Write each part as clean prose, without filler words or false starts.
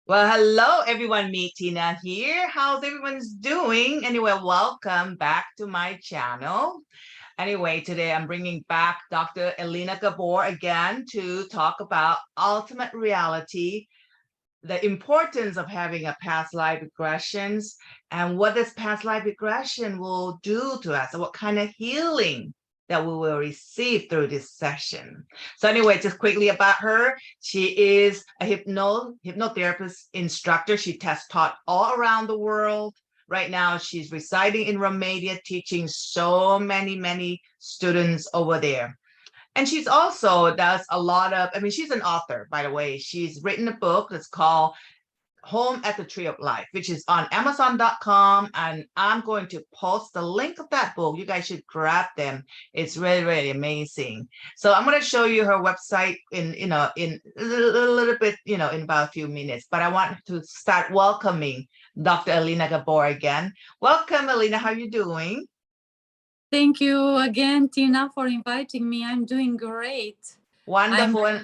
Well, hello everyone, me Tina here. How's everyone's doing? Anyway, welcome back to my channel. Anyway, today I'm bringing back Dr. Elena Gabor again to talk about ultimate reality, the importance of having a past life regressions, and what this past life regression will do to us, and what kind of healing that we will receive through this session. So anyway, just quickly about her. She is a hypnotherapist instructor. She has taught all around the world. Right now, she's residing in Romania, teaching so many students over there. And she's also does a lot of, she's an author, by the way. She's written a book that's called Home at the Tree of Life, which is on Amazon.com. And I'm going to post the link of that book. You guys should grab them. It's really amazing. So I'm going to show you her website in a little bit, in about a few minutes. But I want to start welcoming Dr. Elena Gabor again. Welcome, Elena. How are you doing? Thank you again, Tina, for inviting me. I'm doing great. Wonderful.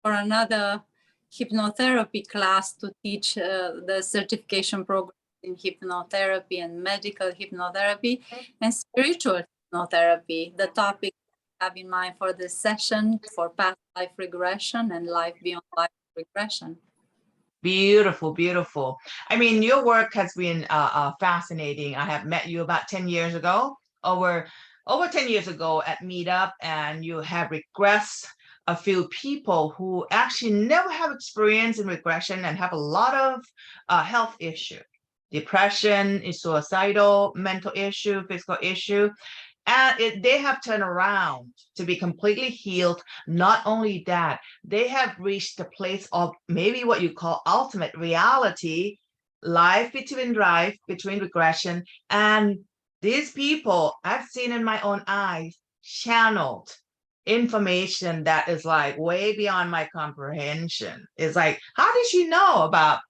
For another hypnotherapy class to teach the certification program in hypnotherapy and medical hypnotherapy and spiritual hypnotherapy. The topic I have in mind for this session for past life regression and life beyond life regression. Beautiful, beautiful. I mean, your work has been fascinating. I have met you about 10 years ago, over 10 years ago at Meetup, and you have regressed a few people who actually never have experience in regression and have a lot of health issue, depression, suicidal, mental issue, physical issue. And they have turned around to be completely healed. Not only that, they have reached the place of maybe what you call ultimate reality, life between regression. And these people I've seen in my own eyes channeled information that is like way beyond my comprehension. It's like, how did she know about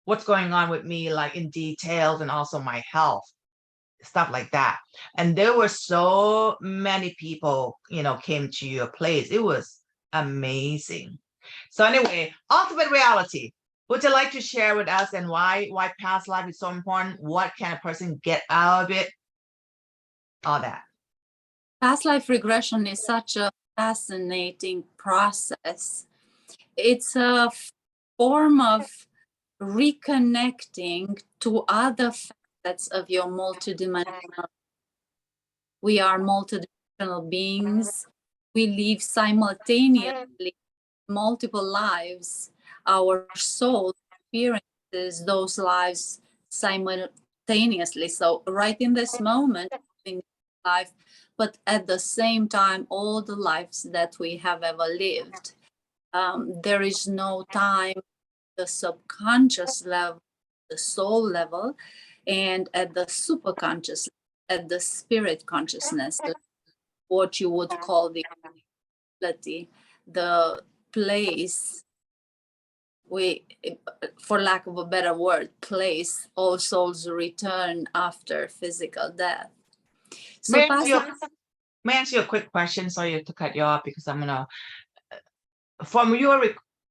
what's going on with me, like in details, and also my health? Stuff like that. And there were so many people, came to your place. It was amazing. So anyway, ultimate reality. Would you like to share with us and why past life is so important? What can a person get out of it? All that. Past life regression is such a fascinating process. It's a form of reconnecting to other facets of your multidimensional. We are multidimensional beings. We live simultaneously multiple lives. Our soul experiences those lives simultaneously. So right in this moment, in life, but at the same time, all the lives that we have ever lived. There is no time, the subconscious level, the soul level, and at the superconscious, at the spirit consciousness, what you would call the reality, the place, for lack of a better word, place all souls return after physical death. So may I ask you a quick question? Sorry to cut you off, because I'm gonna, from your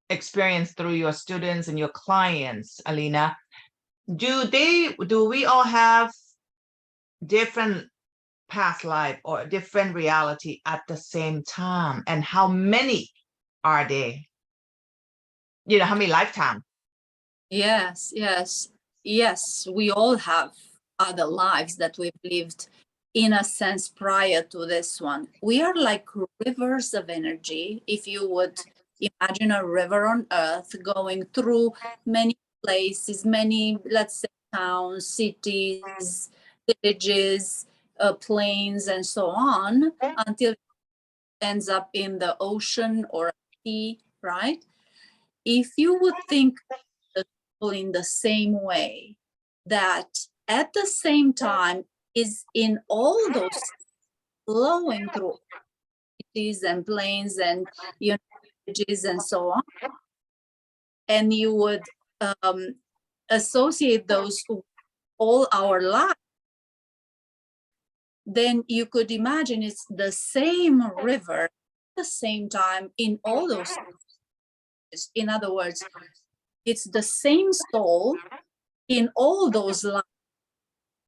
experience through your students and your clients, Elena, do we all have different past life or different reality at the same time? And how many are they? How many lifetimes? Yes. We all have other lives that we've lived in a sense prior to this one. We are like rivers of energy. If you would imagine a river on earth going through many places, many, let's say, towns, cities, villages, plains, and so on, until it ends up in the ocean or sea, right? If you would think in the same way, that at the same time is in all those flowing through cities and plains and villages and so on, and you would associate those with all our lives, then you could imagine it's the same river at the same time in all those. In other words, It's the same soul in all those lives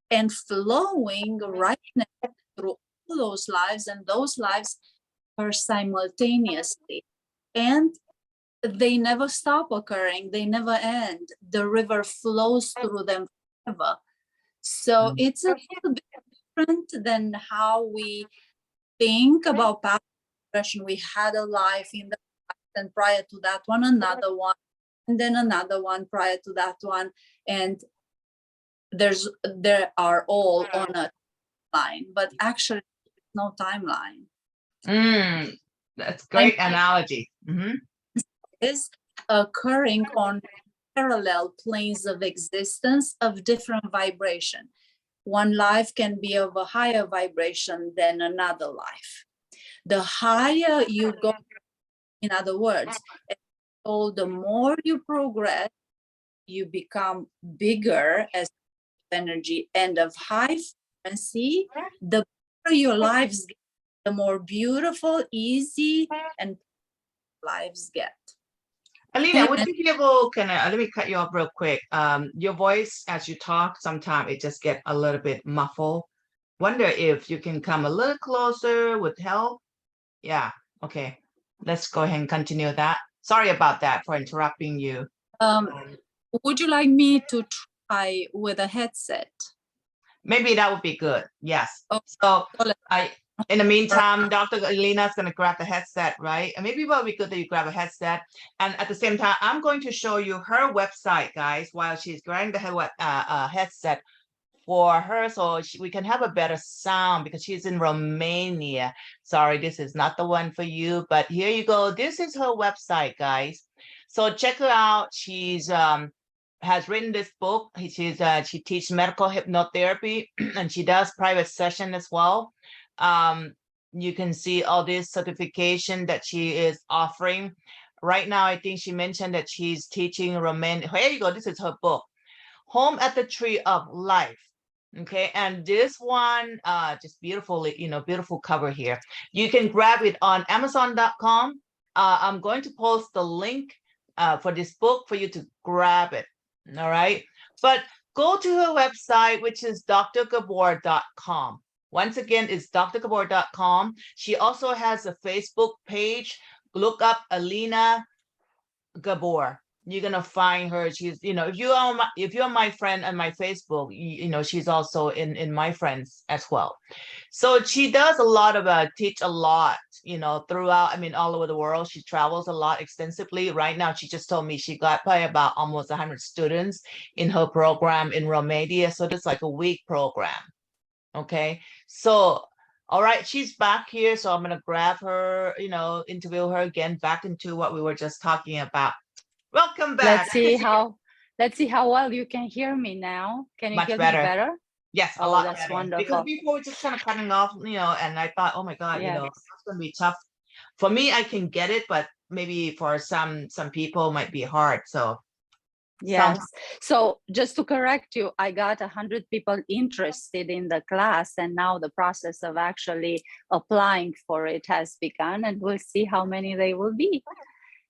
and flowing right now through all those lives, and those lives are simultaneously. And they never stop occurring, they never end. The river flows through them forever. So it's a little bit different than how we think about past regression. We had a life in the past, and prior to that one, another one, and then another one prior to that one. And there are all on a line, but actually no timeline. That's great analogy. Is occurring on parallel planes of existence of different vibration. One life can be of a higher vibration than another life. The higher you go, in other words, so the more you progress, you become bigger as energy and of high frequency, the better your lives get, the more beautiful, easy, and lives get. Elena, would you be able, let me cut you off real quick. Your voice as you talk, sometimes it just get a little bit muffled. Wonder if you can come a little closer with help. Yeah, okay. Let's go ahead and continue that. Sorry about that for interrupting you. Would you like me to try with a headset? Maybe that would be good. Yes. Oh, so in the meantime, Dr. Elena is going to grab the headset, right? And maybe it would be good that you grab a headset. And at the same time, I'm going to show you her website, guys, while she's grabbing the headset for her, so we can have a better sound, because she's in Romania. Sorry, this is not the one for you, but here you go. This is her website, guys. So check her out. She's has written this book. She teaches medical hypnotherapy and she does private session as well. You can see all this certification that she is offering right now. I think she mentioned that she's teaching Romanian. Here you go. This is her book, Home at the Tree of Life. Okay, and this one, just beautifully, beautiful cover here. You can grab it on Amazon.com. I'm going to post the link for this book for you to grab it. All right, but go to her website, which is drgabor.com. Once again, it's drgabor.com. She also has a Facebook page. Look up Elena Gabor. You're gonna find her. She's, if you're my friend on my Facebook, she's also in my friends as well. So she does a lot of teach a lot, throughout, all over the world. She travels a lot extensively. Right now, she just told me she got probably about almost 100 students in her program in Romania. So it's like a week program. Okay, so all right, she's back here. So I'm gonna grab her, interview her again back into what we were just talking about. Welcome back. Let's see how well you can hear me now. Can you hear me better? Yes, a lot better. Wonderful. Because before just kind of cutting off, and I thought, oh my God, it's gonna be tough. For me, I can get it, but maybe for some people might be hard. So yes. So just to correct you, I got 100 people interested in the class, and now the process of actually applying for it has begun, and we'll see how many they will be.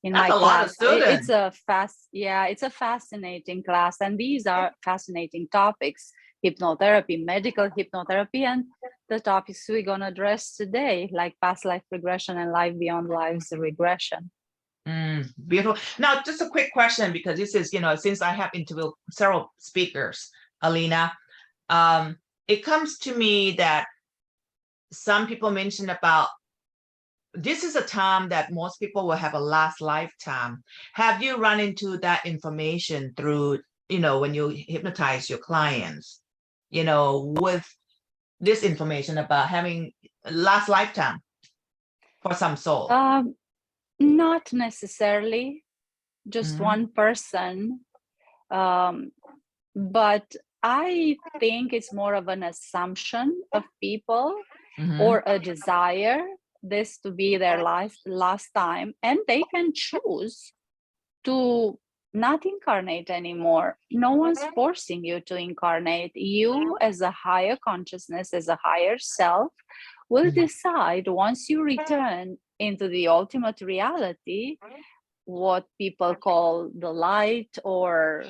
In my class, it's a fascinating class, and these are fascinating topics: hypnotherapy, medical hypnotherapy, and the topics we're going to address today, like past life regression and life beyond lives regression. Beautiful. Now, just a quick question, because this is, since I have interviewed several speakers, Elena, it comes to me that some people mentioned about this is a time that most people will have a last lifetime. Have you run into that information through, when you hypnotize your clients, with this information about having a last lifetime for some soul? Not necessarily, just one person. But I think it's more of an assumption of people or a desire this to be their last time, and they can choose to not incarnate anymore. No one's forcing you to incarnate. You, as a higher consciousness, as a higher self, will decide once you return into the ultimate reality what people call the light or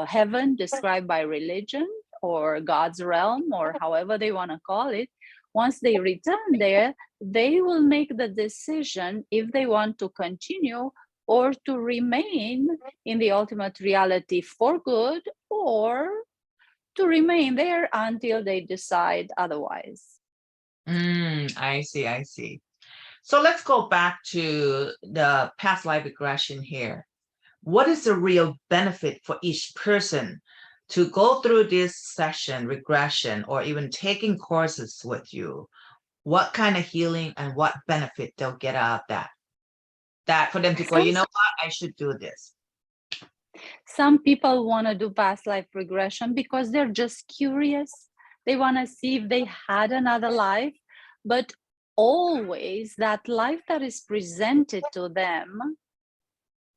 heaven, described by religion, or God's realm, or however they want to call it. Once they return there, they will make the decision if they want to continue or to remain in the ultimate reality for good, or to remain there until they decide otherwise. I see, I see. So let's go back to the past life regression here. What is the real benefit for each person to go through this session, regression, or even taking courses with you? What kind of healing and what benefit they'll get out of that? That for them to go, you know what, I should do this. Some people want to do past life regression because they're just curious. They want to see if they had another life, but always that life that is presented to them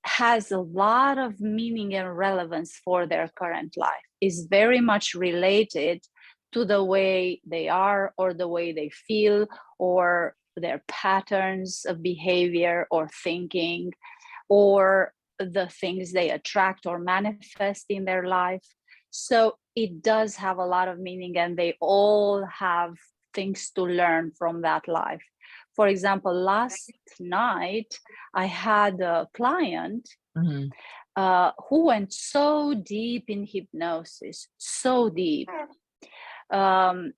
has a lot of meaning and relevance for their current life, is very much related to the way they are or the way they feel or their patterns of behavior or thinking or the things they attract or manifest in their life. So it does have a lot of meaning, and they all have things to learn from that life. For example, last night I had a client who went so deep in hypnosis, so deep. And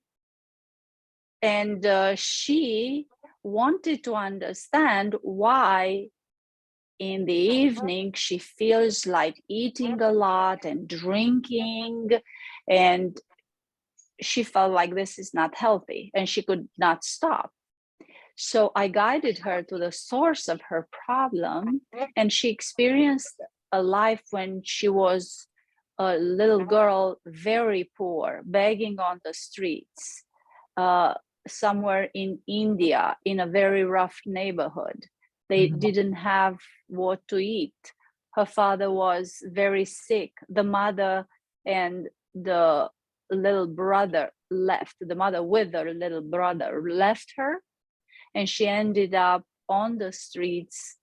she wanted to understand why in the evening she feels like eating a lot and drinking, and she felt like this is not healthy and she could not stop. So I guided her to the source of her problem, and she experienced a life when she was a little girl, very poor, begging on the streets, somewhere in India, in a very rough neighborhood. They didn't have what to eat. Her father was very sick. The mother and the little brother left. The mother with her little brother left her, and she ended up on the streets,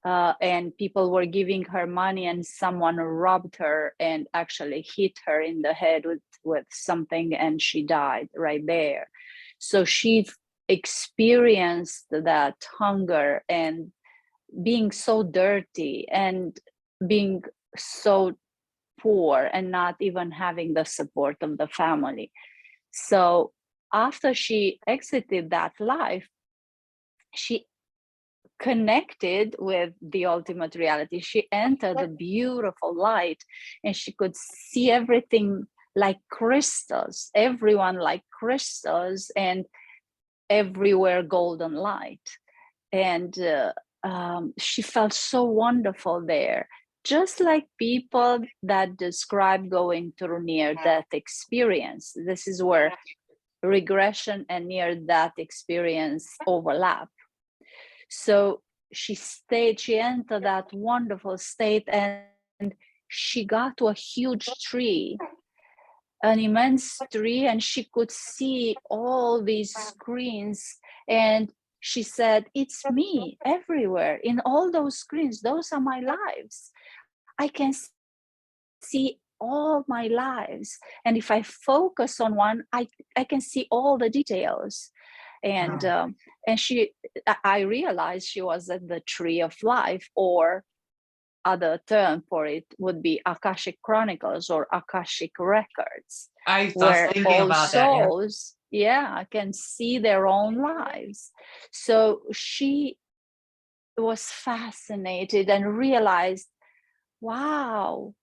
and people were giving her money, and someone robbed her and actually hit her in the head with something, and she died right there. So she experienced that hunger and being so dirty and being so poor and not even having the support of the family. So after she exited that life, she connected with the ultimate reality. She entered the beautiful light, and she could see everything like crystals, everyone like crystals, and everywhere golden light. And she felt so wonderful there, just like people that describe going through near-death experience. This is where regression and near-death experience overlap. So she entered that wonderful state, and she got to a huge tree, an immense tree, and she could see all these screens. And she said, it's me everywhere in all those screens. Those are my lives. I can see all my lives. And if I focus on one, I can see all the details. And I realized she was at the tree of life, or other term for it would be Akashic Chronicles or Akashic Records, I where was thinking all about souls, can see their own lives. So she was fascinated and realized, wow,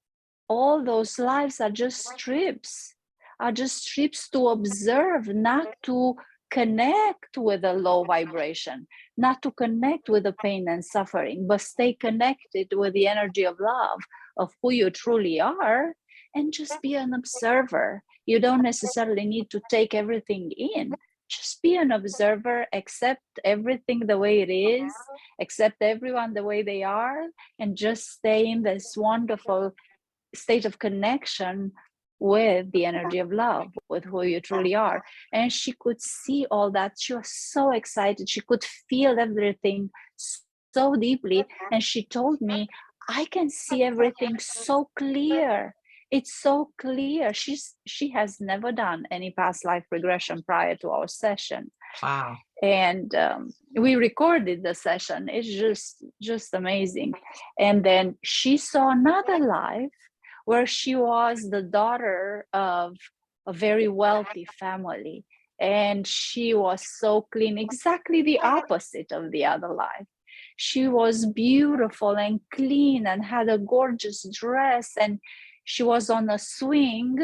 all those lives are just strips to observe, not to connect with a low vibration, not to connect with the pain and suffering, but stay connected with the energy of love, of who you truly are, and just be an observer. You don't necessarily need to take everything in. Just be an observer, accept everything the way it is, accept everyone the way they are, and just stay in this wonderful state of connection with the energy of love, with who you truly are. And she could see all that. She was so excited. She could feel everything so so deeply. And she told me, I can see everything so clear. It's so clear. She has never done any past life regression prior to our session. Wow. And we recorded the session. It's just amazing. And then she saw another life where she was the daughter of a very wealthy family, and she was so clean, exactly the opposite of the other life. She was beautiful and clean and had a gorgeous dress, and she was on a swing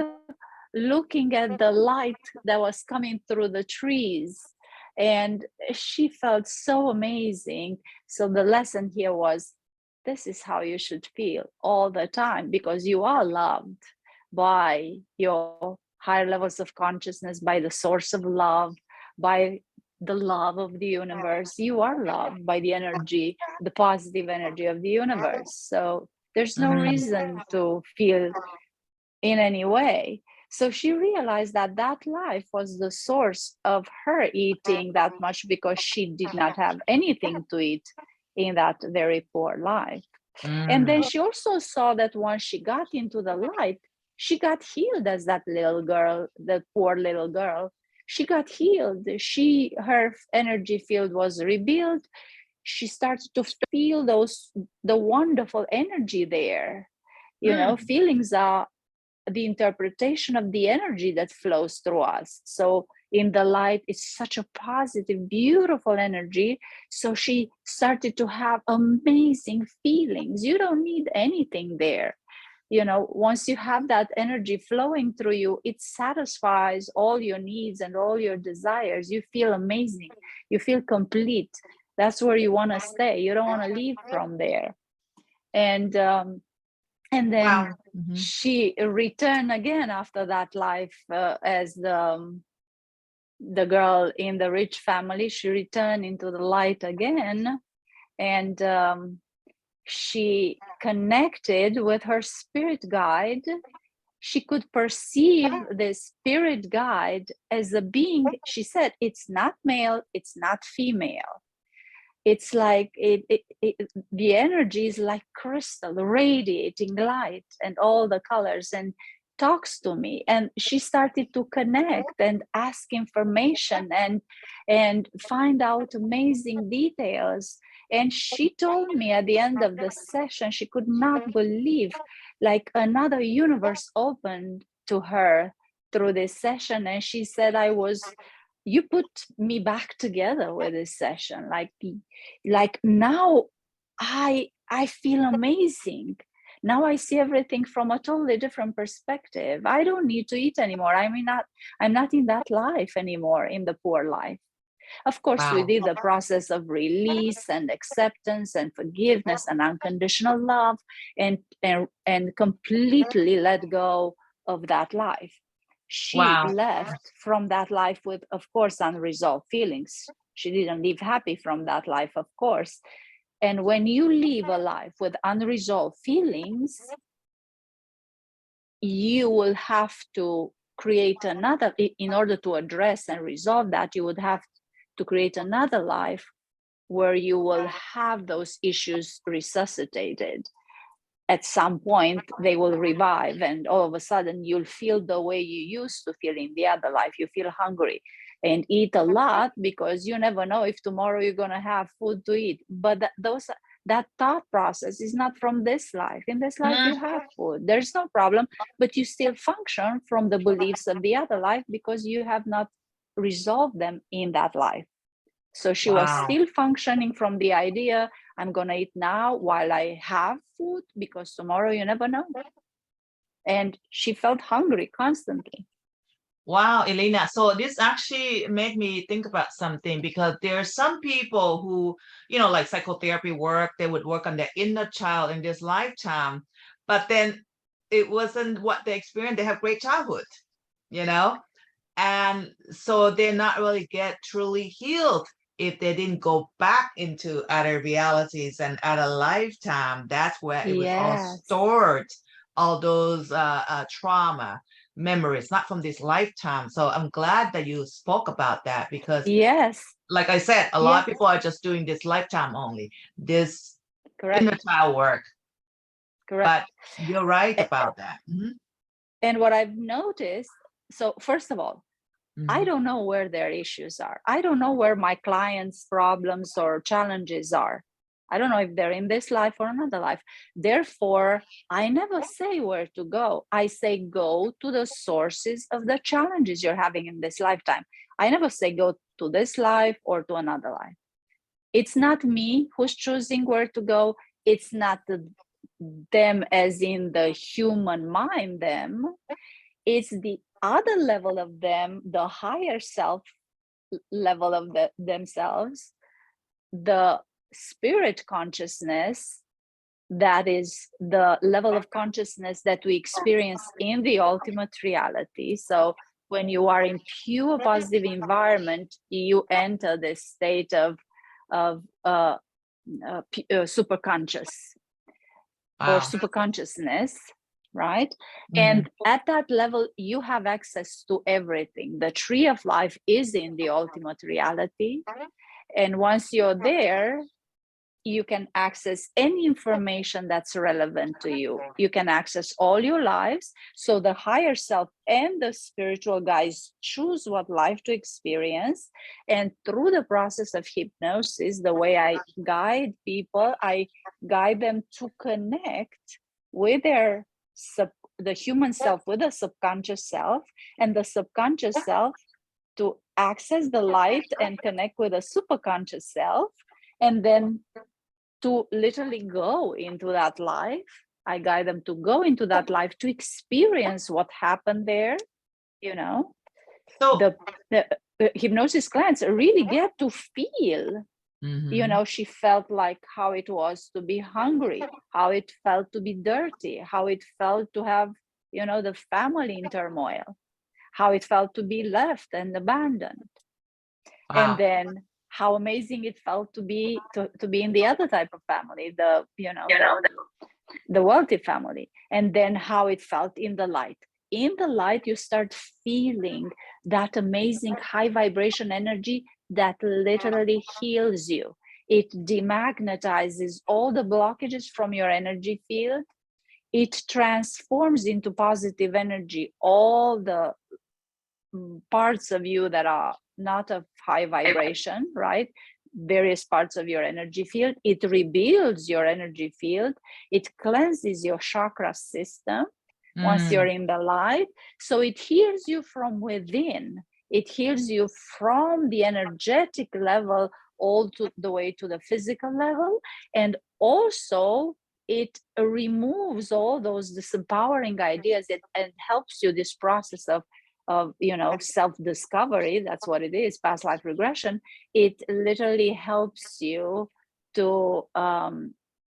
looking at the light that was coming through the trees, and she felt so amazing. So the lesson here was, this is how you should feel all the time, because you are loved by your higher levels of consciousness, by the source of love, by the love of the universe. You are loved by the energy, the positive energy of the universe. So there's no reason to feel in any way. So she realized that that life was the source of her eating that much, because she did not have anything to eat in that very poor life. And then she also saw that once she got into the light, she got healed as that little girl, the poor little girl. She got healed. Her energy field was rebuilt. She started to feel the wonderful energy there. You know, feelings are the interpretation of the energy that flows through us. So in the light, it's such a positive, beautiful energy. So she started to have amazing feelings. You don't need anything there. You know, once you have that energy flowing through you, it satisfies all your needs and all your desires. You feel amazing. You feel complete. That's where you want to stay. You don't want to leave from there. And then she returned again after that life as the girl in the rich family. She returned into the light again, and she connected with her spirit guide. She could perceive the spirit guide as a being. She said, it's not male, it's not female. It's like the energy is like crystal, radiating light and all the colors, and talks to me. And she started to connect and ask information and find out amazing details. And she told me at the end of the session, she could not believe, like another universe opened to her through this session. And she said, you put me back together with this session. Like now I feel amazing. Now I see everything from a totally different perspective. I don't need to eat anymore. I'm not in that life anymore, in the poor life. Of course, we did the process of release and acceptance and forgiveness and unconditional love, and completely let go of that life. She left from that life with, of course, unresolved feelings. She didn't live happy from that life, of course. And when you live a life with unresolved feelings, you will have to create another, in order to address and resolve that, you would have to create another life where you will have those issues resuscitated. At some point, they will revive, and all of a sudden you'll feel the way you used to feel in the other life. You feel hungry and eat a lot, because you never know if tomorrow you're going to have food to eat. But that thought process is not from this life. In this life, you have food. There's no problem, but you still function from the beliefs of the other life, because you have not resolved them in that life. So she was still functioning from the idea, I'm going to eat now while I have food, because tomorrow you never know. And she felt hungry constantly. Wow, Elena. So this actually made me think about something, because there are some people who, like psychotherapy work, they would work on their inner child in this lifetime, but then it wasn't what they experienced. They have great childhood, and so they're not really get truly healed if they didn't go back into other realities and other lifetime. That's where it was all stored, all those trauma. memories, not from this lifetime. So I'm glad that you spoke about that, because Yes, like I said, a lot of yes, people are just doing this lifetime only, this correct, inner child work. correct. But you're right A- about that. And what I've noticed, so first of all, I Mhm. don't know where their issues are. I don't know where my clients' problems or challenges are. I don't know if they're in this life or another life. Therefore, I never say where to go. I say go to the sources of the challenges you're having in this lifetime. I never say go to this life or to another life. It's not me who's choosing where to go. It's not them as in the human mind, them. It's the other level of them, the higher self level of themselves, the spirit consciousness, that is the level of consciousness that we experience in the ultimate reality. So when you are in pure positive environment, you enter this state of super conscious or Wow. super consciousness, right? Mhm. And at that level, you have access to everything. The tree of life is in the ultimate reality. And once you're there, you can access any information that's relevant to you. You can access all your lives. So the higher self and the spiritual guides choose what life to experience. And through the process of hypnosis, the way I guide people, I guide them to connect with their the human self, with the subconscious self, and the subconscious self to access the light and connect with the superconscious self, and then to literally go into that life. I guide them to go into that life to experience what happened there. You know, So, the hypnosis clients really get to feel. You mhm. know, she felt like how it was to be hungry, how it felt to be dirty, how it felt to have, you know, the family in turmoil, how it felt to be left and abandoned. And Wow. then how amazing it felt to be in the other type of family, the, you know, the wealthy family. And then how it felt in the light. In the light, you start feeling that amazing high vibration energy that literally heals you. It demagnetizes all the blockages from your energy field. It transforms into positive energy all the parts of you that are not of high vibration, right? Various parts of your energy field. It rebuilds your energy field. It cleanses your chakra system once you're in the light. So it heals you from within. It heals you from the energetic level all to the way to the physical level. And also it removes all those disempowering ideas and helps you this process of you know, self-discovery. That's what it is, past life regression. It literally helps you to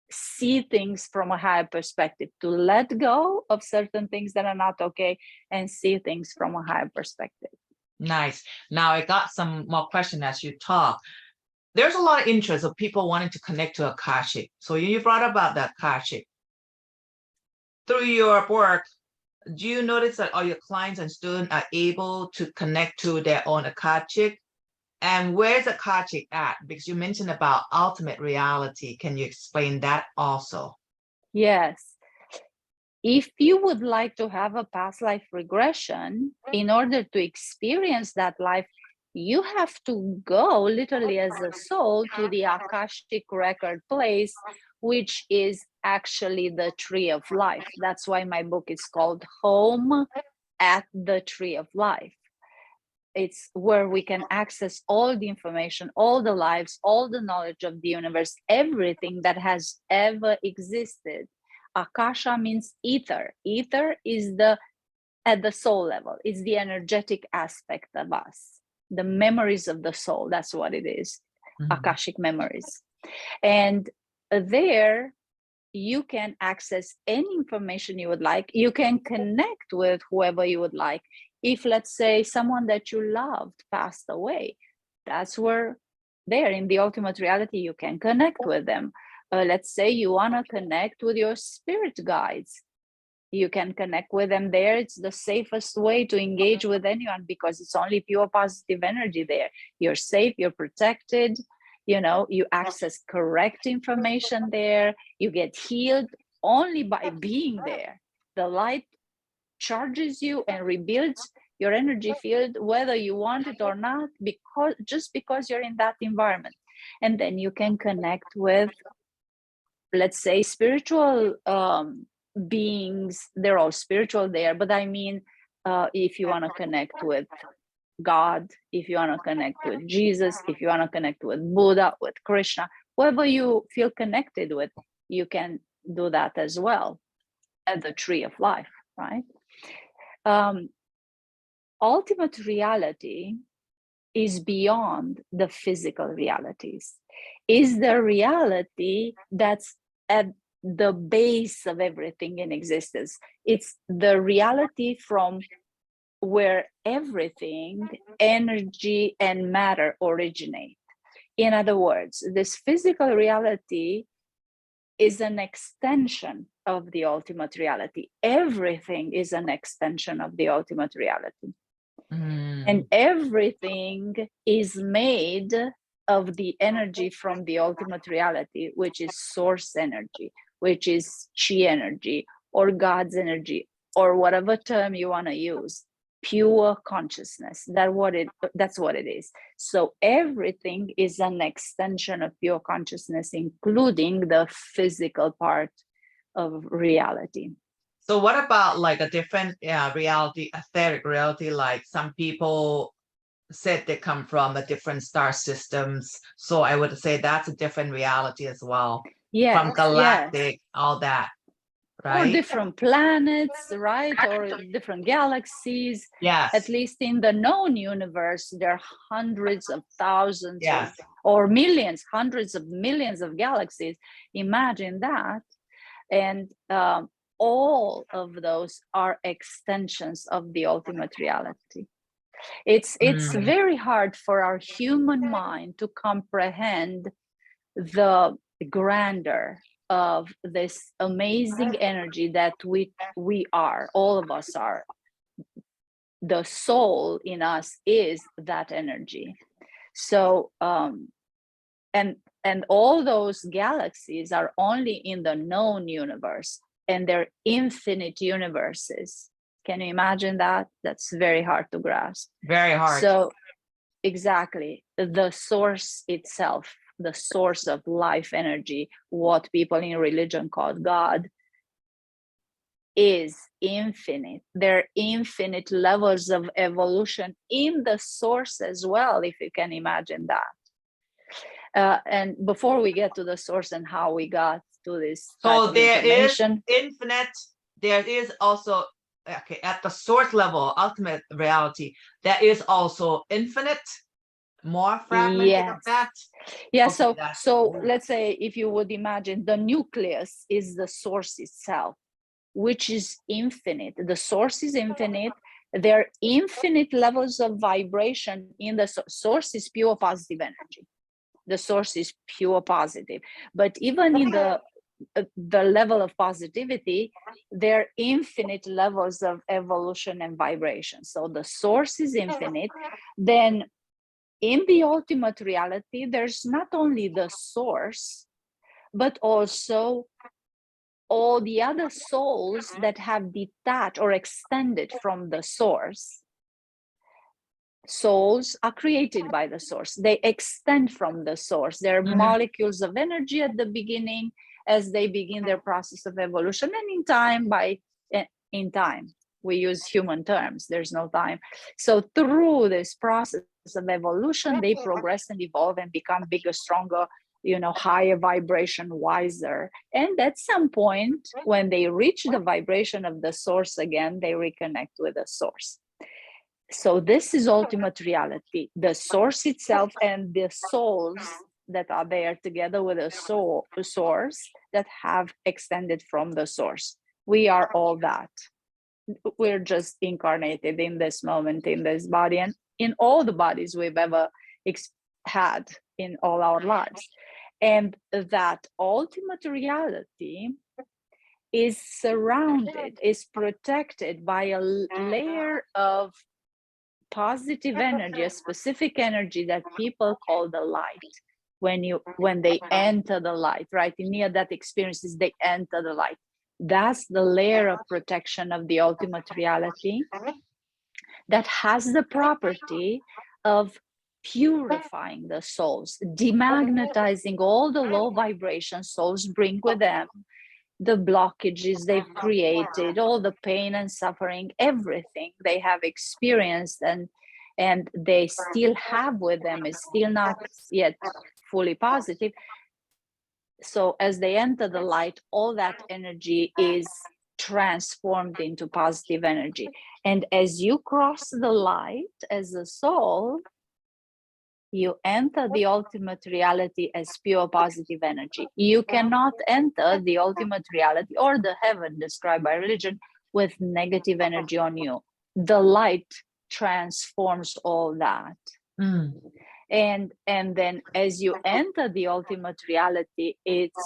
see things from a higher perspective, to let go of certain things that are not okay and see things from a higher perspective. Nice. Now I got some more questions as you talk. There's a lot of interest of people wanting to connect to Akashic. So you brought about the Akashic. Through your work, do you notice that all your clients and students are able to connect to their own Akashic? And where's Akashic at? Because you mentioned about ultimate reality. Can you explain that also? Yes. If you would like to have a past life regression, in order to experience that life, you have to go literally as a soul to the Akashic record place, which is actually the tree of life. That's why my book is called Home at the Tree of Life. It's where we can access all the information, all the lives, all the knowledge of the universe, everything that has ever existed. Akasha means ether. Ether is at the soul level. It's the energetic aspect of us, the memories of the soul. That's what it is. Akashic memories. And there you can access any information you would like. You can connect with whoever you would like. If, let's say, someone that you loved passed away, that's where there in the ultimate reality you can connect with them. Let's say you want to connect with your spirit guides. You can connect with them there. It's the safest way to engage with anyone because it's only pure positive energy there. You're safe, you're protected, you know, you access correct information there. You get healed only by being there. The light charges you and rebuilds your energy field, whether you want it or not, because you're in that environment. And then you can connect with, let's say, spiritual beings. They're all spiritual there, but I mean, if you want to connect with God, if you want to connect with Jesus, if you want to connect with Buddha, with Krishna, whoever you feel connected with, you can do that as well at the tree of life, right? Ultimate reality is beyond the physical realities, is the reality that's at the base of everything in existence. It's the reality from where everything, energy and matter originate. In other words, this physical reality is an extension of the ultimate reality. Everything is an extension of the ultimate reality. And everything is made of the energy from the ultimate reality, which is source energy, which is chi energy, or God's energy, or whatever term you want to use. Pure consciousness. That's what it is. So everything is an extension of pure consciousness, including the physical part of reality. So what about like a different reality, etheric reality? Like some people said they come from a different star systems. So I would say that's a different reality as well. Yes, from galactic, yes. all that, Or right? different planets, right? Or different galaxies. Yes. At least in the known universe, there are hundreds of thousands Yes. or millions, hundreds of millions of galaxies. Imagine that. And all of those are extensions of the ultimate reality. It's very hard for our human mind to comprehend the grandeur of this amazing energy that we are, all of us are. The soul in us is that energy. So and all those galaxies are only in the known universe, and they're infinite universes. Can you imagine that? That's very hard to grasp. Very hard. So exactly, the source itself, the source of life energy, what people in religion call God, is infinite. There are infinite levels of evolution in the source as well, if you can imagine that. And before we get to the source and how we got to this type So of there is information, infinite, there is also, okay, at the source level, ultimate reality, there is also infinite, more fragmented of that. Yeah, Okay, so let's say if you would imagine the nucleus is the source itself, which is infinite. The source is infinite. There are infinite levels of vibration in the source is pure positive energy. The source is pure positive. But even in the level of positivity, there are infinite levels of evolution and vibration. So the source is infinite. Then in the ultimate reality, there's not only the source, but also all the other souls that have detached or extended from the source. Souls are created by the source. They extend from the source. They're molecules of energy at the beginning as they begin their process of evolution. And in time, we use human terms. There's no time. So through this process of evolution, they progress and evolve and become bigger, stronger, higher vibration, wiser. And at some point, when they reach the vibration of the source again, they reconnect with the source. So this is ultimate reality, the source itself and the souls that are there together with a source that have extended from the source. We are all that. We're just incarnated in this moment, in this body, and in all the bodies we've ever had in all our lives. And that ultimate reality is surrounded, is protected by a layer of positive energy, a specific energy that people call the light. When they enter the light, right? In near-death experiences, they enter the light. That's the layer of protection of the ultimate reality that has the property of purifying the souls, demagnetizing all the low vibration souls bring with them, the blockages they've created, all the pain and suffering, everything they have experienced and they still have with them is still not yet fully positive. So as they enter the light, all that energy is transformed into positive energy. And as you cross the light as a soul, you enter the ultimate reality as pure positive energy. You cannot enter the ultimate reality or the heaven described by religion with negative energy on you. The light transforms all that. Mm. And then as you enter the ultimate reality, it's,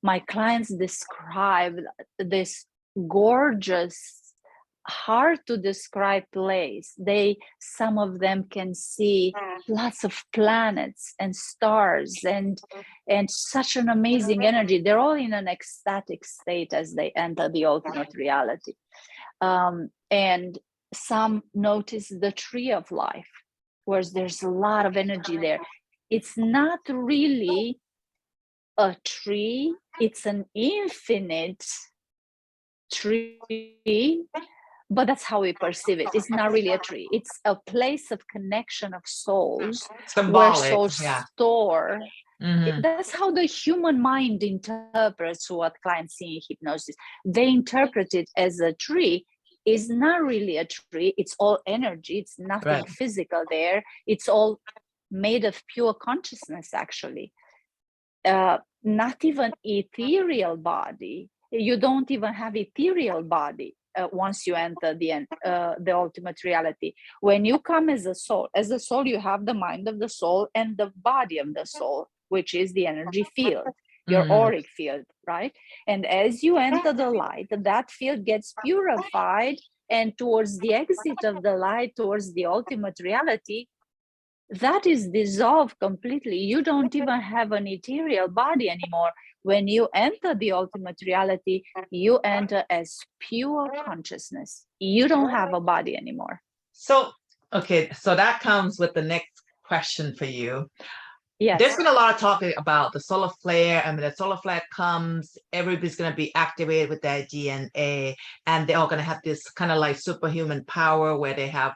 my clients describe this gorgeous, hard to describe place. Some of them can see lots of planets and stars and such an amazing energy. They're all in an ecstatic state as they enter the ultimate reality. And some notice the tree of life, whereas there's a lot of energy there. It's not really a tree, it's an infinite tree, but that's how we perceive it. It's not really a tree. It's a place of connection of souls. Symbolic, where souls yeah. store. Mm-hmm. That's how the human mind interprets what clients see in hypnosis. They interpret it as a tree. It's not really a tree. It's all energy. It's nothing Right. physical there. It's all made of pure consciousness, actually. Not even ethereal body. You don't even have ethereal body once you enter the ultimate reality. When you come as a soul, you have the mind of the soul and the body of the soul, which is the energy field, your auric field, right? And as you enter the light, that field gets purified, and towards the exit of the light, towards the ultimate reality, that is dissolved completely. You don't even have an ethereal body anymore. When you enter the ultimate reality, you enter as pure consciousness. You don't have a body anymore. So, okay, so that comes with the next question for you. Yes. There's been a lot of talking about the solar flare, and when the solar flare comes, everybody's going to be activated with their DNA, and they're all going to have this kind of like superhuman power where they have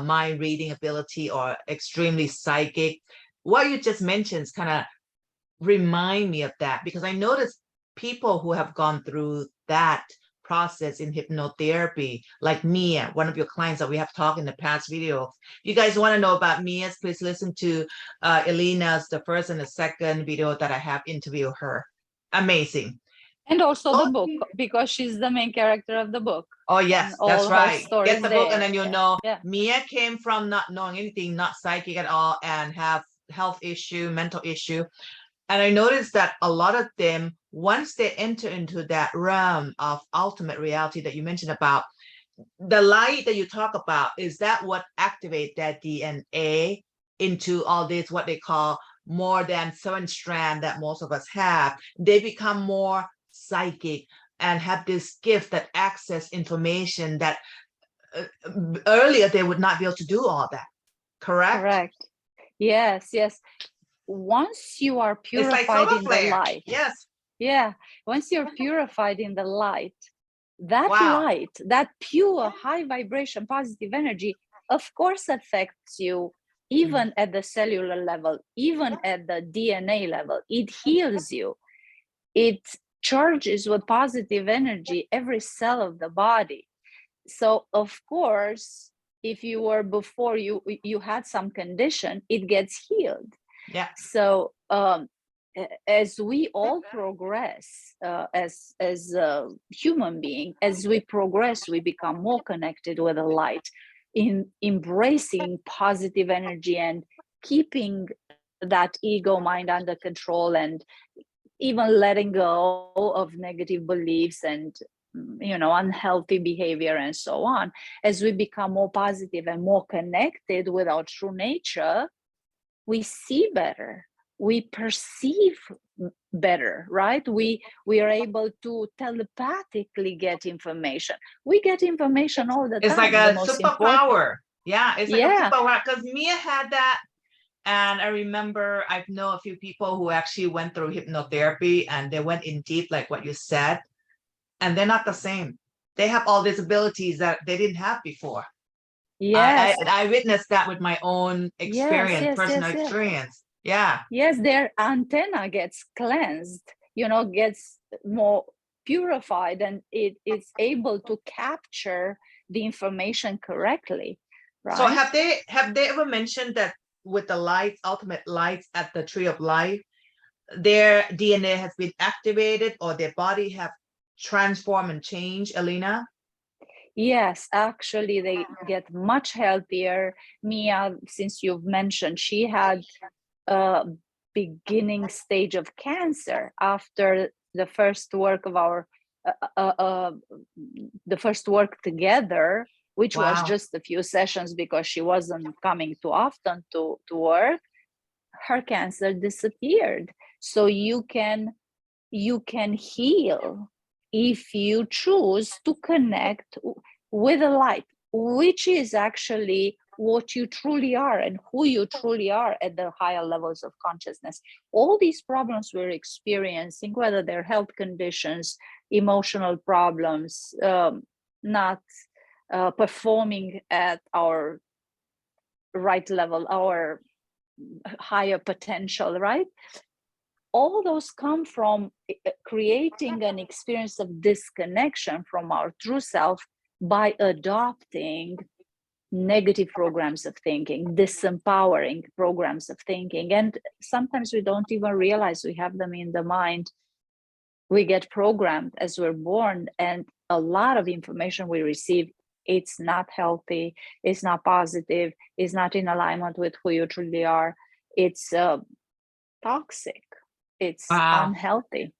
mind reading ability or extremely psychic. What you just mentioned is kind of remind me of that, because I noticed people who have gone through that process in hypnotherapy, like Mia, one of your clients that we have talked in the past videos. You guys want to know about Mia's, please listen to Elena's, the first and the second video that I have interviewed her. Amazing. And also the book, because she's the main character of the book. Oh yes, that's right. Get the book and then you'll know. Yeah. Mia came from not knowing anything, not psychic at all, and have health issue, mental issue. And I noticed that a lot of them, once they enter into that realm of ultimate reality that you mentioned about, the light that you talk about, is that what activates that DNA into all this, what they call more than 7 strand that most of us have? They become more psychic and have this gift that access information that earlier they would not be able to do all that. Correct? Correct. Yes, yes. Once you are purified in the light, yes, yeah, once you're purified in the light, that light, that pure high vibration positive energy, of course affects you even at the cellular level, even at the DNA level. It heals you. It charges with positive energy every cell of the body. So of course, if you were before you had some condition, it gets healed. Yeah. So as we all progress as a human being, as we progress, we become more connected with the light, in embracing positive energy and keeping that ego mind under control, and even letting go of negative beliefs and unhealthy behavior and so on. As we become more positive and more connected with our true nature, we see better, we perceive better, right? We are able to telepathically get information. We get information all the time. It's like a superpower. Yeah, it's like a superpower, because Mia had that. And I remember I know a few people who actually went through hypnotherapy, and they went in deep, like what you said, and they're not the same. They have all these abilities that they didn't have before. Yes. I witnessed that with my own experience, personal experience. Yeah. Yes, their antenna gets cleansed, gets more purified, and it's able to capture the information correctly. Right? So have they ever mentioned that with the lights, ultimate lights at the Tree of Life, their DNA has been activated, or their body have transformed and changed, Elena? Yes, actually, they get much healthier. Mia, since you've mentioned, she had a beginning stage of cancer after the first work of our the first work together, which was just a few sessions because she wasn't coming too often to work. Her cancer disappeared. So you can heal if you choose to connect with the light, which is actually what you truly are and who you truly are at the higher levels of consciousness. All these problems we're experiencing, whether they're health conditions, emotional problems, not performing at our right level, our higher potential, right? All those come from creating an experience of disconnection from our true self by adopting negative programs of thinking, disempowering programs of thinking. And sometimes we don't even realize we have them in the mind. We get programmed as we're born, and a lot of information we receive, it's not healthy, it's not positive, it's not in alignment with who you truly are. It's toxic, it's unhealthy.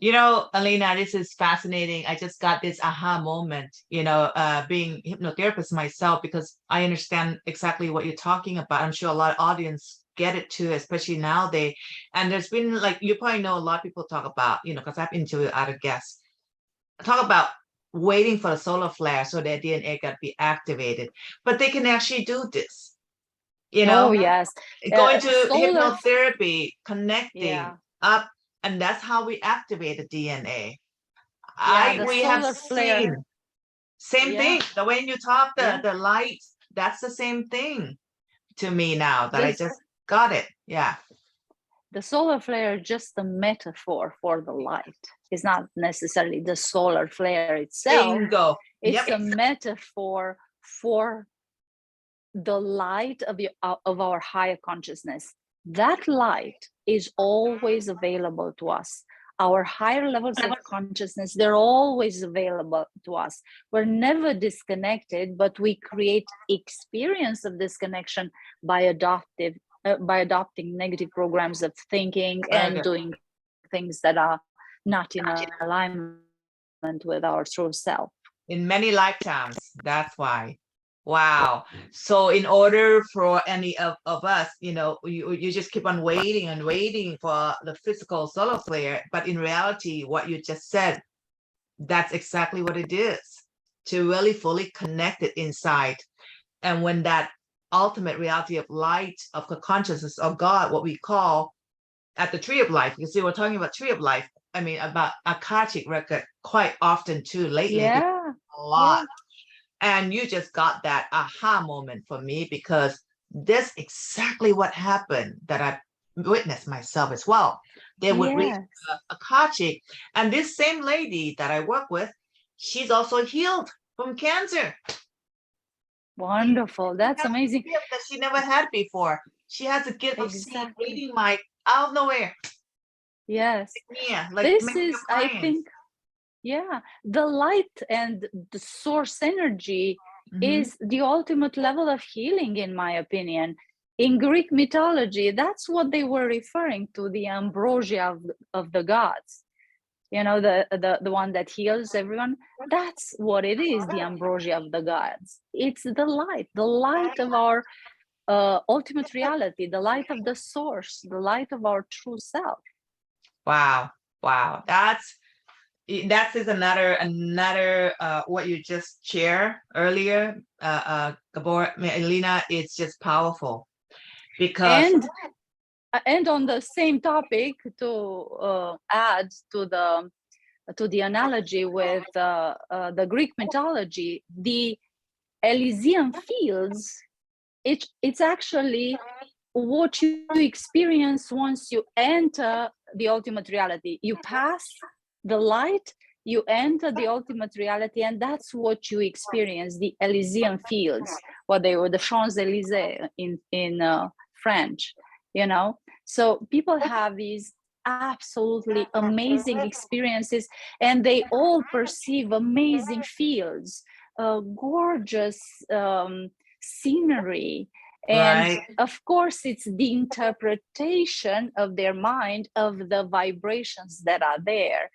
Elena, this is fascinating. I just got this aha moment, being hypnotherapist myself, because I understand exactly what you're talking about. I'm sure a lot of audience get it too, especially nowadays. And there's been, like, you probably know, a lot of people talk about, because I've interviewed other guests, talk about waiting for the solar flare so their DNA got to be activated. But they can actually do this, Oh, yes. Going to hypnotherapy, connecting up, and that's how we activate the DNA. We have seen same thing. The way you talk, the lights, that's the same thing to me now that I just got it. Yeah. The solar flare is just a metaphor for the light. It's not necessarily the solar flare itself. Bingo. It's a metaphor for the light of our higher consciousness. That light is always available to us. Our higher levels of consciousness, they're always available to us. We're never disconnected, but we create experience of disconnection by adopting negative programs of thinking and doing things that are not in alignment with our true self. In many lifetimes, that's why. Wow. So in order for any of us, you just keep on waiting and waiting for the physical solar flare. But in reality, what you just said, that's exactly what it is, to really fully connect it inside. And when that ultimate reality of light, of the consciousness of God, what we call at the Tree of Life, you see, we're talking about Tree of Life. I mean, about Akashic record quite often too lately. A lot. And you just got that aha moment for me, because this exactly what happened that I witnessed myself as well. They would read Akashic, and this same lady that I work with, she's also healed from cancer. Wonderful. That's amazing. That she never had before. She has a gift of seeing, reading my out of nowhere. Yes. Yeah, like this is, I think, the light and the source energy is the ultimate level of healing, in my opinion. in Greek mythology, that's what they were referring to, the ambrosia of the gods. You know, the one that heals everyone. That's what it is, the ambrosia of the gods. It's the light of our ultimate reality, the light of the source, the light of our true self. Wow. Wow. That is another what you just shared earlier, Gabor, Elena. It's just powerful because and on the same topic, to add to the analogy with the Greek mythology, the Elysian fields, it's actually what you experience once you enter the ultimate reality. You pass the light, you enter the ultimate reality, and that's what you experience, the Elysian fields, what they were, the Champs-Élysées in French, you know. So people have these absolutely amazing experiences, and they all perceive amazing fields, gorgeous scenery, and right. of course it's the interpretation of their mind of the vibrations that are there.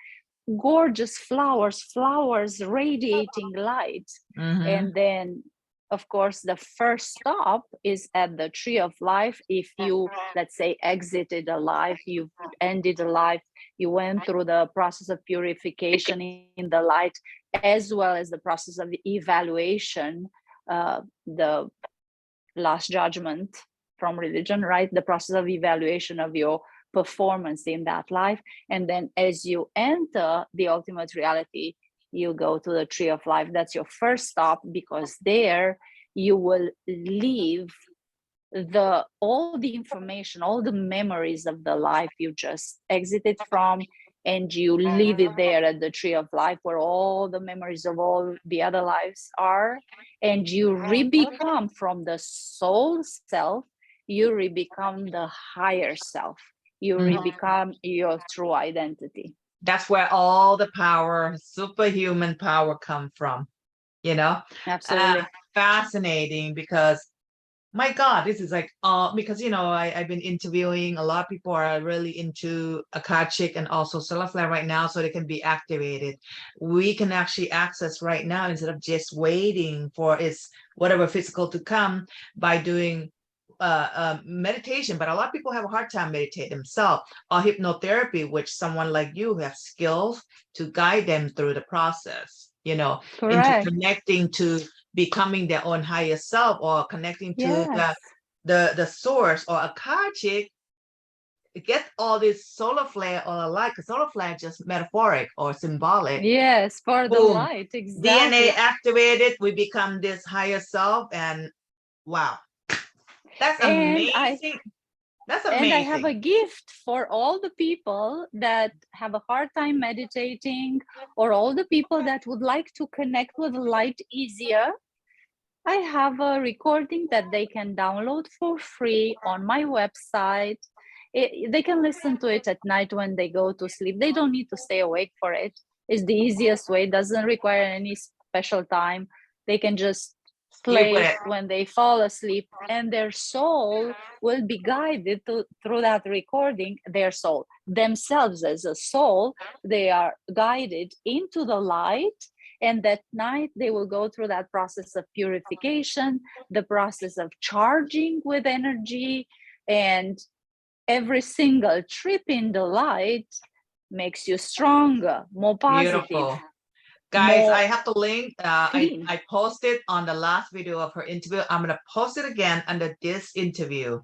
Gorgeous flowers radiating light. And then of course the first stop is at the tree of life. If you, let's say, exited a life, you ended a life, you went through the process of purification in the light, as well as the process of evaluation, the last judgment from religion, right? The process of evaluation of your performance in that life. And then as you enter the ultimate reality, you go to the tree of life. That's your first stop, because there you will leave all the information, all the memories of the life you just exited from, and you leave it there at the tree of life, where all the memories of all the other lives are, and you re-become from the soul self, you re-become the higher self, you re-become your true identity. That's where all the power, superhuman power, come from, you know. Absolutely. Fascinating, because my God, this is like, because, you know, I've been interviewing a lot of people are really into Akashic and also solar flare right now, so they can be activated. We can actually access right now, instead of just waiting for its whatever physical to come, by doing meditation. But a lot of people have a hard time meditating themselves, or hypnotherapy, which someone like you who have skills to guide them through the process, you know, into connecting to becoming their own higher self, or connecting to the source, or Akashic. Get all this solar flare or alike. Solar flare just metaphoric or symbolic. Yes, for the light, exactly. DNA activated, we become this higher self, and wow, that's amazing. That's amazing. And I have a gift for all the people that have a hard time meditating, or all the people that would like to connect with the light easier. I have a recording that they can download for free on my website. They can listen to it at night when they go to sleep. They don't need to stay awake for it. It's the easiest way. It doesn't require any special time. They can just play when they fall asleep, and their soul will be guided through that recording. Their soul, themselves as a soul, they are guided into the light. And that night they will go through that process of purification, the process of charging with energy, and every single trip in the light makes you stronger, more positive. Beautiful. Guys, I have the link. I posted on the last video of her interview. I'm going to post it again under this interview.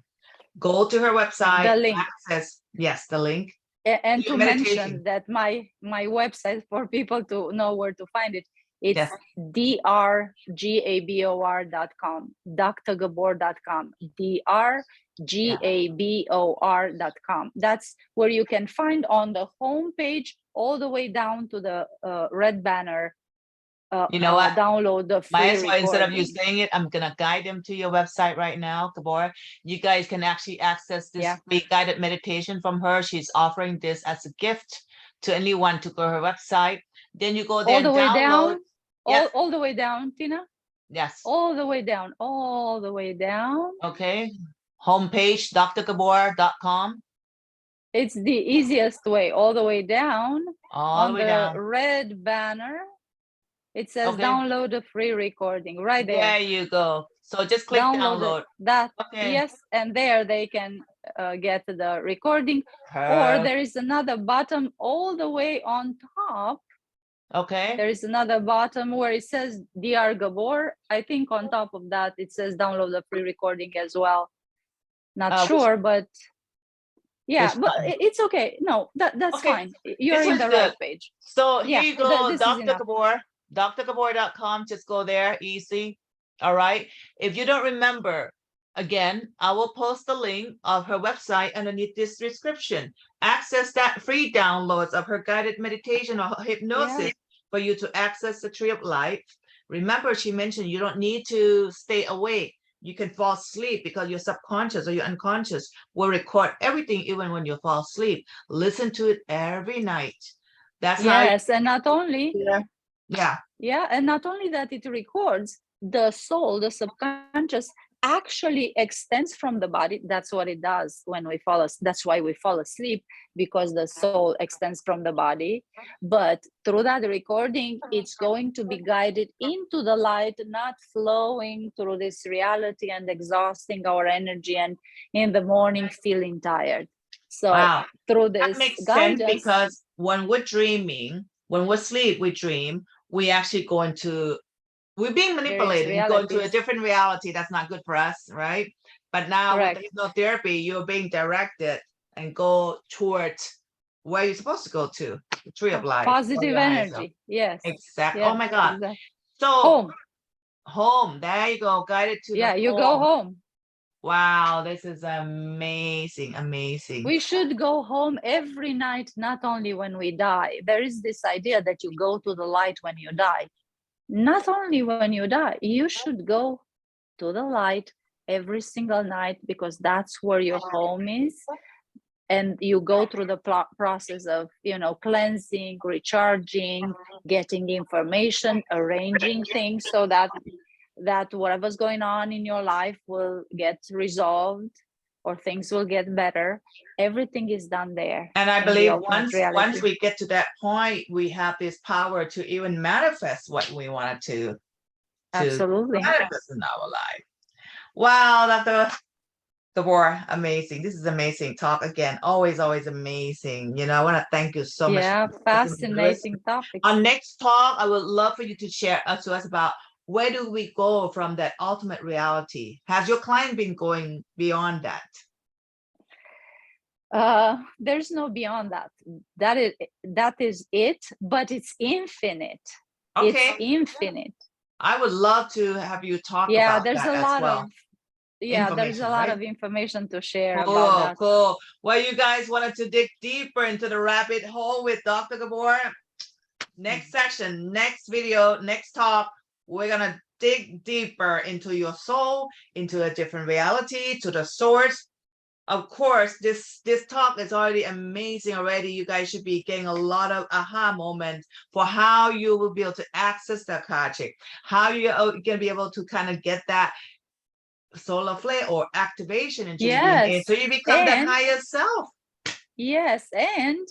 Go to her website. The link. Access, yes, the link. And to mention that my website, for people to know where to find it, it's drgabor.com, drgabor.com, drgabor.com. That's where you can find on the homepage all the way down to the red banner. You know what? Download the free recording. Instead of you saying it, I'm gonna guide them to your website right now, Gabor. You guys can actually access this free guided meditation from her. She's offering this as a gift to anyone to go to her website. Then you go there all the way download. Down, all the way down, Tina. Yes. All the way down. Okay. homepage, drgabor.com. It's the easiest way, all the way down. All the On way the down. red banner, it says Okay. download a free recording right there. There you go. So just click download. It. That, Okay. yes, and there they can get the recording. Or there is another button all the way on top. Okay. There is another button where it says DR Gabor. I think on top of that it says download the free recording as well. Not sure, but yeah, but it's okay. No, that's okay. fine. You're in the right page. So here you go, Dr. Gabor, drgabor.com. Just go there, easy. All right. If you don't remember, again, I will post the link of her website underneath this description. Access that free downloads of her guided meditation or hypnosis for you to access the tree of life. Remember, she mentioned you don't need to stay awake. You can fall asleep because your subconscious or your unconscious will record everything even when you fall asleep. Listen to it every night. That's yes, and not only and not only that, it records the soul, the subconscious actually extends from the body. That's what it does when we fall asleep. That's why we fall asleep, because the soul extends from the body. But through that recording, it's going to be guided into the light, not flowing through this reality and exhausting our energy and in the morning feeling tired. So through this that makes guidance, sense, because when we're dreaming, when we're asleep, we dream, we actually go into, we're being manipulated, go into a different reality that's not good for us, right? But now with the hypnotherapy, you're being directed and go towards where you're supposed to go to, the tree of life. Positive energy. Yes. Exactly. Yes, oh my God. exactly. So home. There you go. Guided to the you go home. Wow, this is amazing, amazing. We should go home every night, not only when we die. There is this idea that you go to the light when you die. Not only when you die, you should go to the light every single night, because that's where your home is. And you go through the process of, cleansing, recharging, getting information, arranging things so that whatever's going on in your life will get resolved, or things will get better. Everything is done there. And I believe once we get to that point, we have this power to even manifest what we wanted to absolutely manifest in our life. Wow, Dr. Gabor, amazing. This is amazing talk again. Always amazing. I want to thank you so much. Yeah, fascinating topic. Our next talk, I would love for you to share to us about where do we go from that ultimate reality? Has your client been going beyond that? There's no beyond that. That is it, but it's infinite. Okay. It's infinite. I would love to have you talk about there's that a lot as well. There's a lot of information to share about that. Cool. Well, you guys wanted to dig deeper into the rabbit hole with Dr. Gabor. Next session, next video, next talk, we're gonna dig deeper into your soul, into a different reality, to the source. Of course, this talk is already amazing already. You guys should be getting a lot of aha moments for how you will be able to access the Akashic, how you're gonna be able to kind of get that solar flare or activation into you, so you become that higher self. Yes, and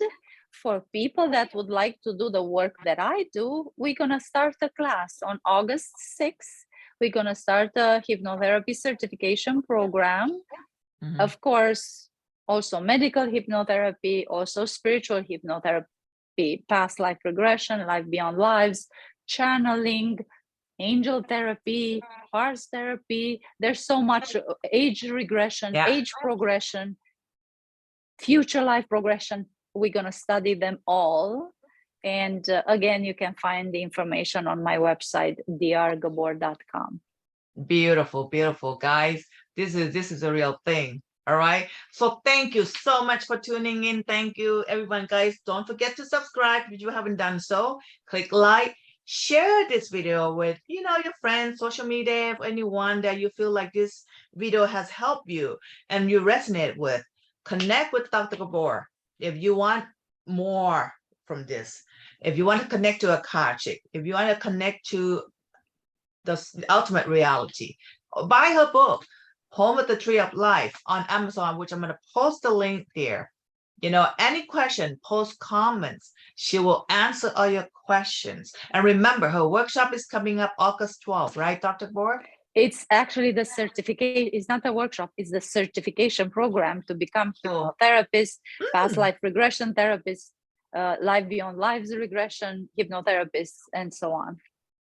for people that would like to do the work that I do, we're gonna start a class on August 6th. We're gonna start a hypnotherapy certification program. Of course, also medical hypnotherapy, also spiritual hypnotherapy, past life regression, life beyond lives, channeling, angel therapy, horse therapy. There's so much, age regression, age progression, future life progression. We're going to study them all. And again, you can find the information on my website, drgabor.com. Beautiful, beautiful, guys. This is a real thing. All right. So thank you so much for tuning in. Thank you, everyone, guys. Don't forget to subscribe if you haven't done so. Click like, share this video with, your friends, social media, anyone that you feel like this video has helped you and you resonate with. Connect with Dr. Gabor if you want more from this. If you want to connect to Akashic, if you want to connect to the ultimate reality, buy her book. Home of the Tree of Life on Amazon, which I'm going to post the link there. You know, any question, post comments. She will answer all your questions. And remember, her workshop is coming up August 12th, right, Dr. Gabor? It's actually the certificate. It's not a workshop. It's the certification program to become hypnotherapist, past life regression therapist, life beyond lives regression, hypnotherapist, and so on.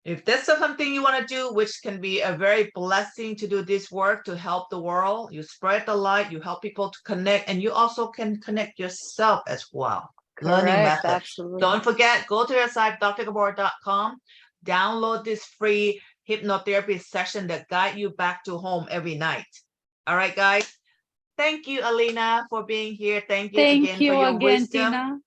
If that's something you want to do, which can be a very blessing to do this work to help the world, you spread the light, you help people to connect, and you also can connect yourself as well. Learning Correct, method. absolutely. Don't forget, go to your site, drgabor.com, download this free hypnotherapy session that guide you back to home every night. All right, guys. Thank you, Elena, for being here. Thank you again for your wisdom. Tina.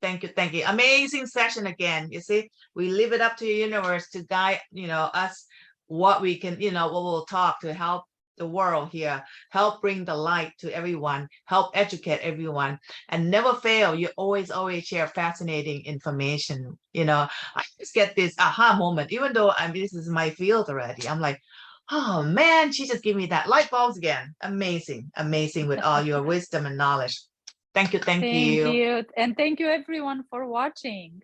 Thank you. Thank you. Amazing session again. You see, we leave it up to the universe to guide, you know, us what we can, you know, what we'll talk to help the world here, help bring the light to everyone, help educate everyone, and never fail. You always share fascinating information. You know, I just get this aha moment, even though this is my field already. I'm like, oh man, she just gave me that light bulbs again. Amazing, amazing with all your wisdom and knowledge. Thank you. Thank you. And thank you everyone for watching.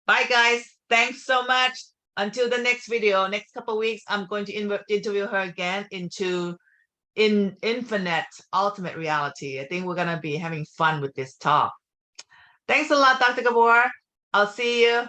Bye guys. Thanks so much. Until the next video, next couple of weeks, I'm going to interview her again into infinite ultimate reality. I think we're going to be having fun with this talk. Thanks a lot, Dr. Gabor. I'll see you